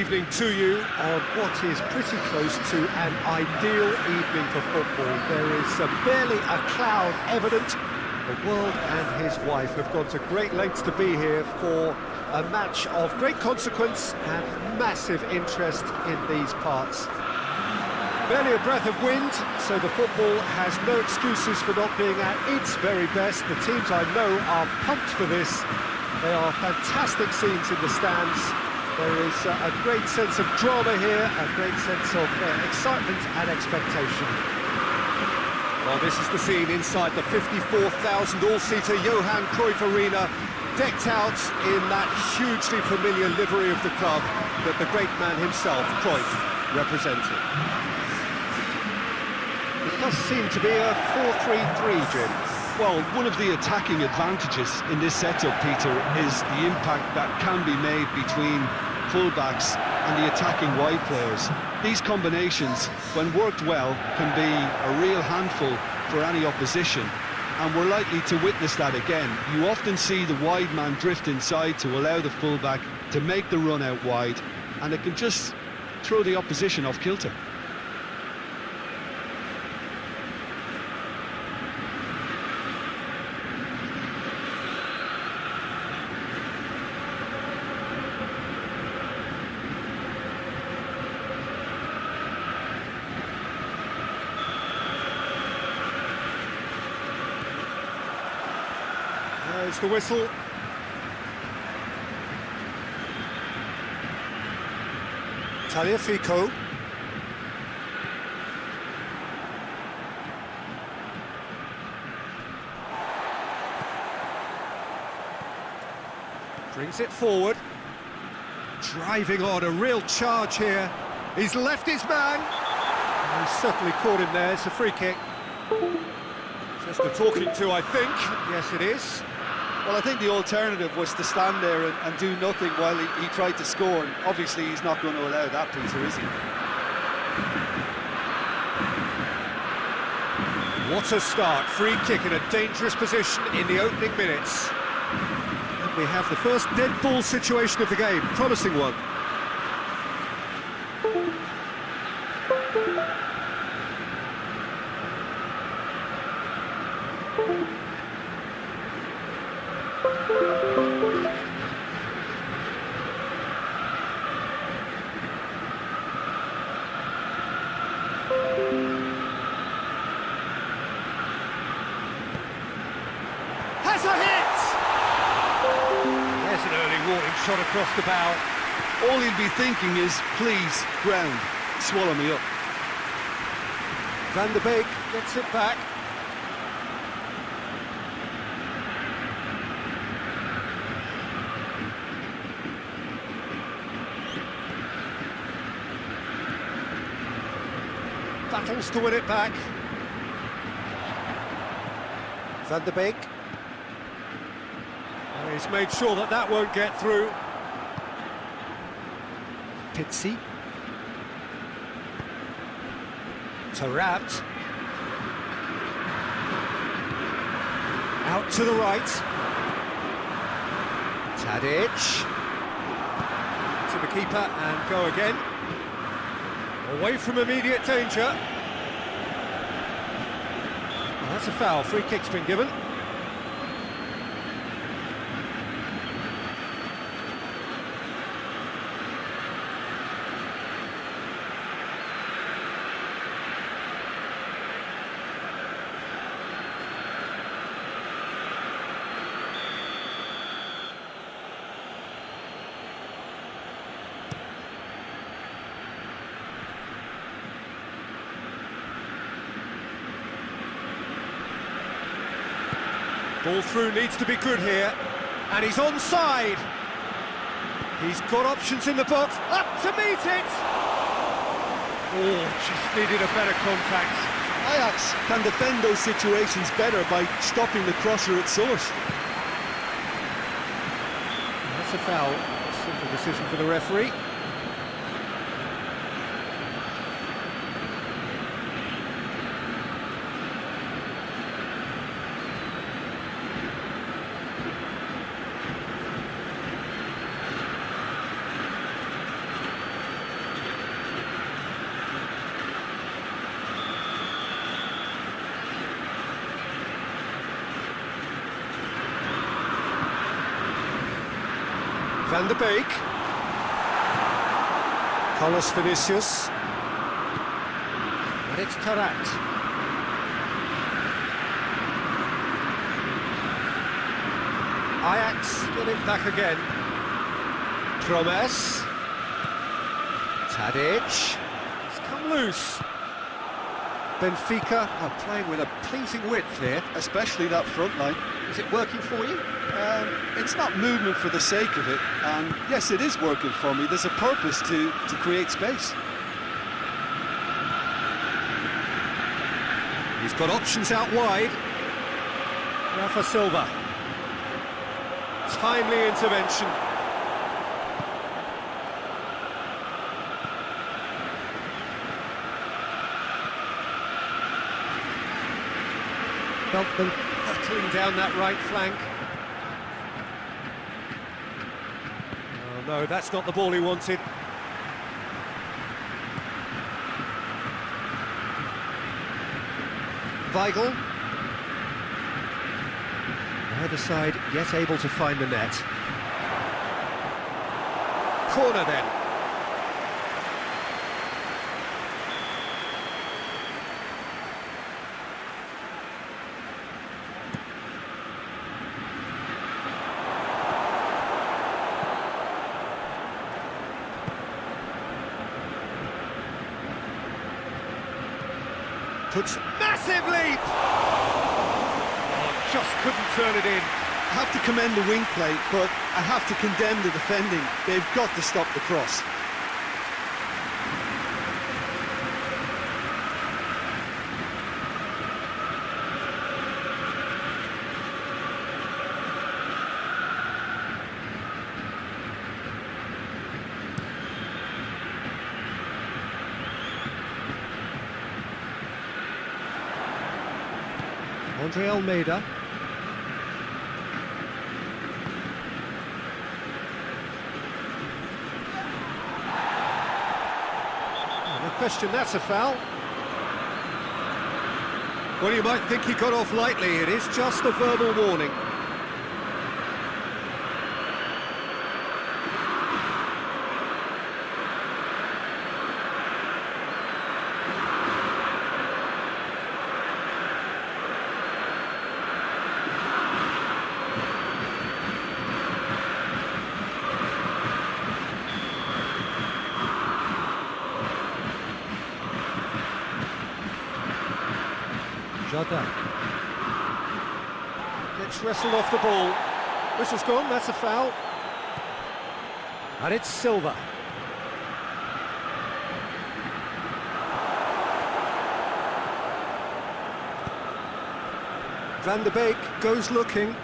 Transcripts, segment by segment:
Evening to you on what is pretty close to an ideal evening for football. There is barely a cloud evident. The world and his wife have gone to great lengths to be here for a match of great consequence and massive interest in these parts. Barely a breath of wind, so the football has no excuses for not being at its very best. The teams I know are pumped for this. They are fantastic scenes in the stands. There is a great sense of drama here, a great sense of excitement and expectation. Well, this is the scene inside the 54,000 all-seater Johan Cruyff Arena, decked out in that hugely familiar livery of the club that the great man himself, Cruyff, represented. It does seem to be a 4-3-3, Jim. Well, one of the attacking advantages in this setup, Peter, is the impact that can be made between fullbacks and the attacking wide players. These combinations, when worked well, can be a real handful for any opposition, and we're likely to witness that again. You often see the wide man drift inside to allow the fullback to make the run out wide, and it can just throw the opposition off kilter. There's the whistle. Tagliafico. Brings it forward. Driving on, a real charge here. He's left his man. And he's certainly caught him there. It's a free kick. Just a talking to, I think. Yes, it is. Well, I think the alternative was to stand there and do nothing while he tried to score, and obviously he's not going to allow that, Peter, is he? What a start. Free kick in a dangerous position in the opening minutes. And we have the first dead ball situation of the game. Promising one. Has a hit! There's an early warning shot across the bow. All he'll be thinking is, please, ground, swallow me up. Van der Beek gets it back. Battles to win it back. Van der Beek. He's made sure that that won't get through. Pizzi. Taarabt. Out to the right. Tadic. To the keeper and go again. Away from immediate danger. Well, that's a foul. Free kick's been given. Ball through needs to be good here, and he's onside. He's got options in the box, up to meet it! Oh, just needed a better contact. Ajax can defend those situations better by stopping the crosser at source. That's a foul. A simple decision for the referee. Van de Beek. Carlos Vinicius. And it's Tarat. Ajax get it back again. Promes. Tadic. It's come loose. Benfica are playing with a pleasing width here. Especially that front line. Is it working for you? It's not movement for the sake of it, and yes, it is working for me. There's a purpose to create space. He's got options out wide. Rafa Silva. Timely intervention. Beltman hurtling down that right flank. Oh no, that's not the ball he wanted. Weigl. Neither side yet able to find the net. Corner then. Puts massive leap! Oh, just couldn't turn it in. I have to commend the wing play, but I have to condemn the defending. They've got to stop the cross. Andre Almeida. Oh, no question, that's a foul. Well, you might think he got off lightly. It is just a verbal warning. Jardin gets wrestled off the ball. Whistle's gone, that's a foul. And it's Silva. Van de Beek goes looking.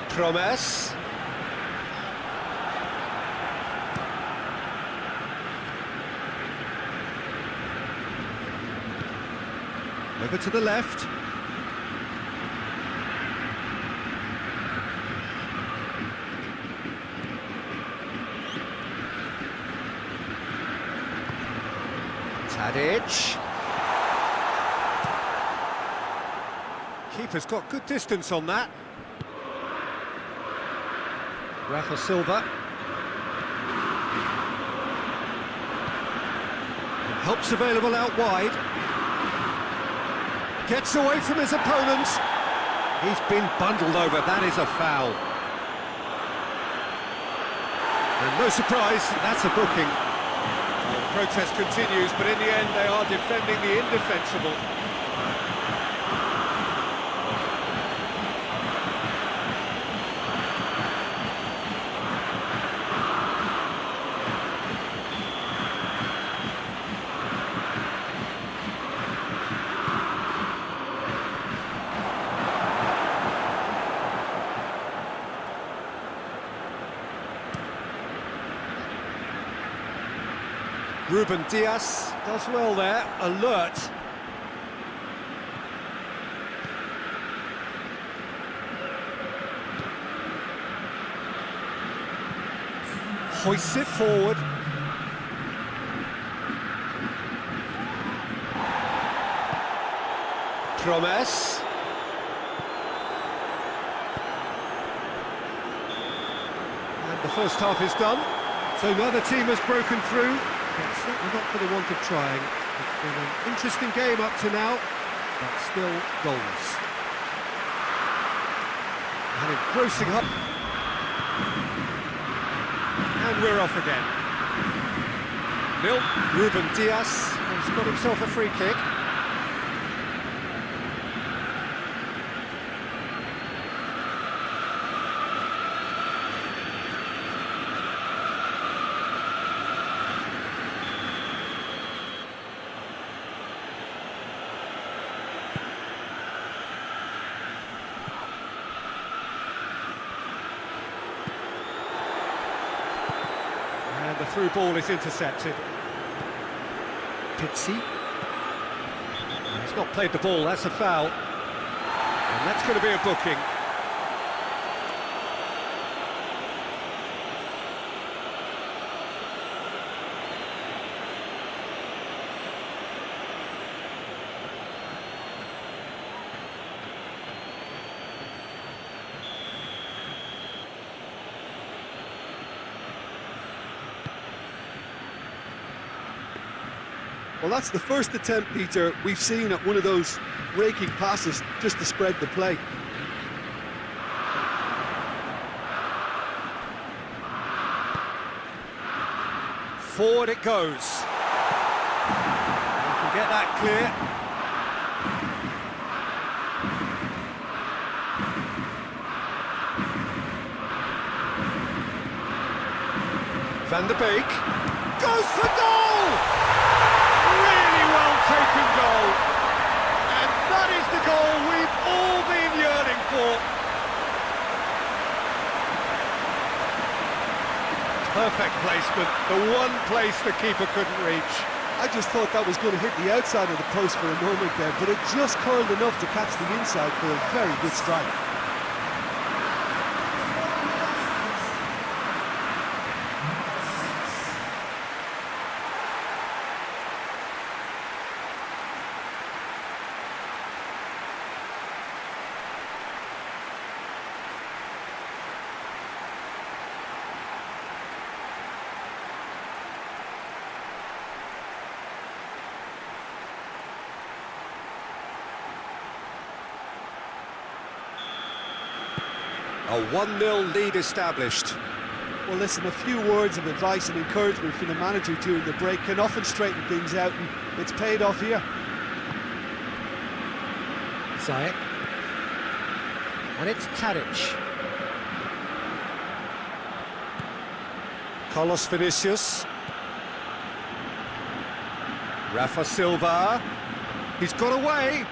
Promes. Over to the left. Tadic. Keeper's got good distance on that. Rafa Silva. And help's available out wide. Gets away from his opponents. He's been bundled over, that is a foul. And no surprise, that's a booking. The protest continues, but in the end they are defending the indefensible. Ruben Diaz does well there, alert. Hoists it forward. Promes. The first half is done, so neither team has broken through, but certainly not for the want of trying. It's been an interesting game up to now, but still goalless. An engrossing hop. And we're off again. Ruben Diaz has got himself a free kick. And the through ball is intercepted. Pizzi. He's not played the ball, that's a foul. And that's going to be a booking. Well, that's the first attempt, Peter, we've seen at one of those raking passes just to spread the play. Forward it goes. You can get that clear. Van der Beek goes for goal! Really well taken goal. And that is the goal we've all been yearning for. Perfect placement, the one place the keeper couldn't reach. I just thought that was going to hit the outside of the post for a moment there, but it just curled enough to catch the inside for a very good strike. A 1-0 lead established. Well, listen, a few words of advice and encouragement from the manager during the break can often straighten things out, and it's paid off here. Ziyech. And it's Tadic. Carlos Vinicius. Rafa Silva. He's got away.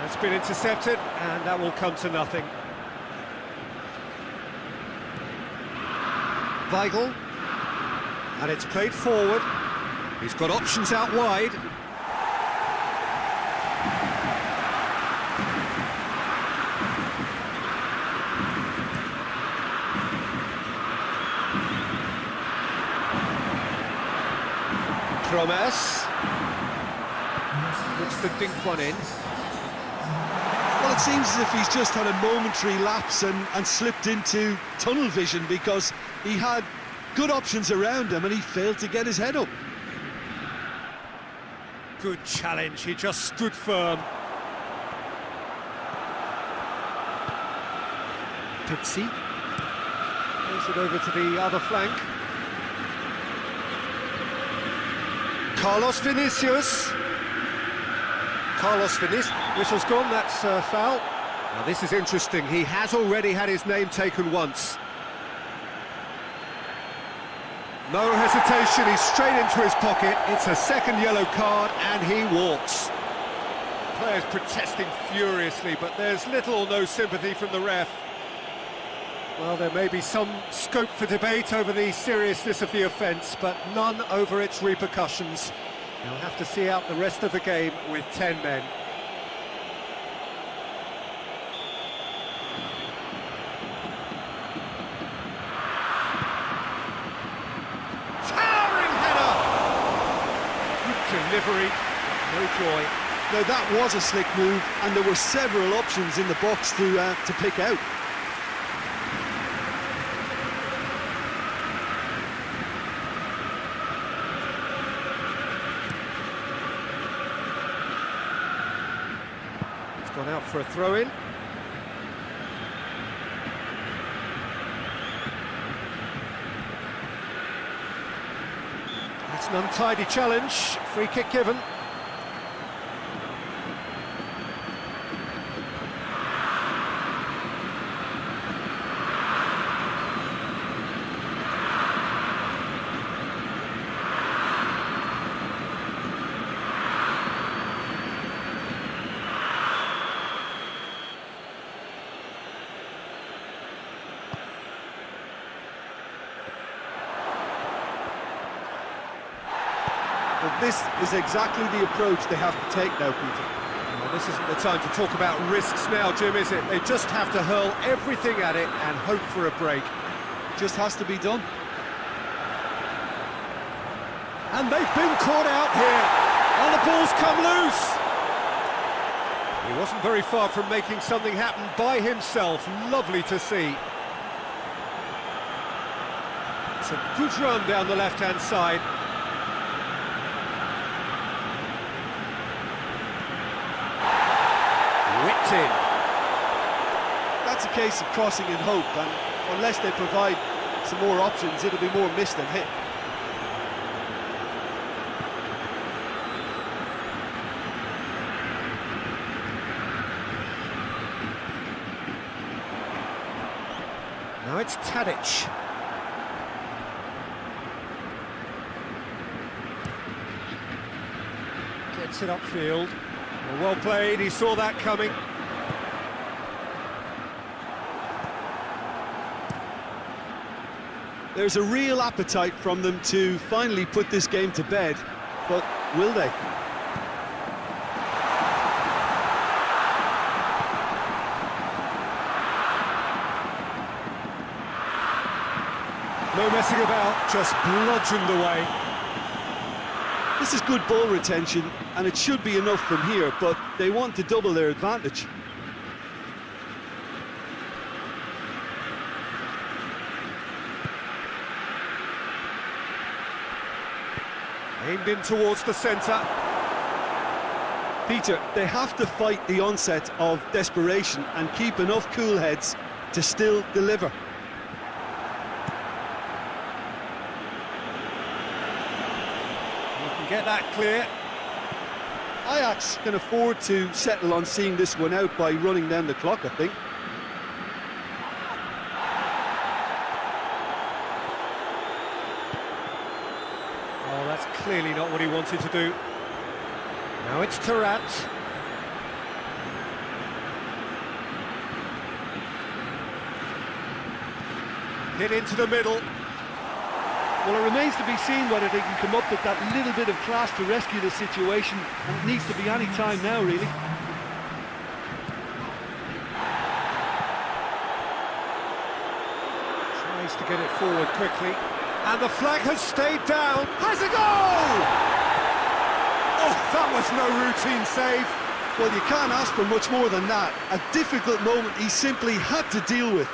It's been intercepted, and that will come to nothing. Weigl, and it's played forward. He's got options out wide. Promes. Looks to dink one in. Well, it seems as if he's just had a momentary lapse and slipped into tunnel vision, because he had good options around him and he failed to get his head up. Good challenge, he just stood firm. Pizzi. Plays it over to the other flank. Carlos Vinicius. Whistle's gone, that's foul. Now this is interesting, he has already had his name taken once. No hesitation, he's straight into his pocket. It's a second yellow card and he walks. Players protesting furiously, but there's little or no sympathy from the ref. Well, there may be some scope for debate over the seriousness of the offence, but none over its repercussions. He'll have to see out the rest of the game with 10 men. Towering header! Good delivery, no joy. Now that was a slick move, and there were several options in the box to pick out. It's gone out for a throw-in. It's an untidy challenge, free kick given. But this is exactly the approach they have to take now, Peter. Well, this isn't the time to talk about risks now, Jim, is it? They just have to hurl everything at it and hope for a break. Just has to be done. And they've been caught out here, and the ball's come loose. He wasn't very far from making something happen by himself. Lovely to see. It's a good run down the left-hand side. Whipped in. That's a case of crossing in hope, and unless they provide some more options, it'll be more miss than hit. Now it's Tadic. Gets it upfield. Well played, he saw that coming. There's a real appetite from them to finally put this game to bed, but will they? No messing about, just bludgeoned away. This is good ball retention, and it should be enough from here, but they want to double their advantage. Aimed in towards the centre. Peter, they have to fight the onset of desperation and keep enough cool heads to still deliver. Get that clear. Ajax can afford to settle on seeing this one out by running down the clock, I think. Oh, that's clearly not what he wanted to do. Now it's Tarat. Hit into the middle. Well, it remains to be seen whether they can come up with that little bit of class to rescue the situation, and it needs to be any time now, really. Tries to get it forward quickly, and the flag has stayed down. Has a goal! Oh, that was no routine save. Well, you can't ask for much more than that. A difficult moment he simply had to deal with.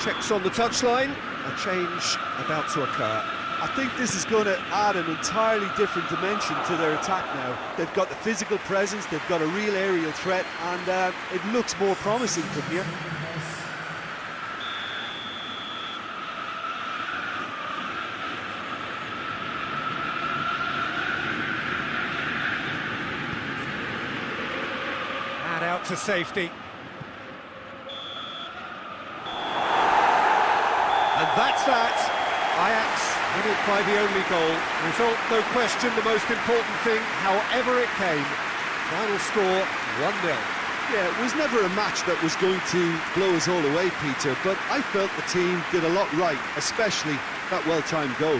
Checks on the touchline, a change about to occur. I think this is going to add an entirely different dimension to their attack now. They've got the physical presence, they've got a real aerial threat, and it looks more promising from here. And out to safety. And that's that. Ajax win it by the only goal. Result, no question, the most important thing, however it came. Final score, 1-0. Yeah, it was never a match that was going to blow us all away, Peter, but I felt the team did a lot right, especially that well-timed goal.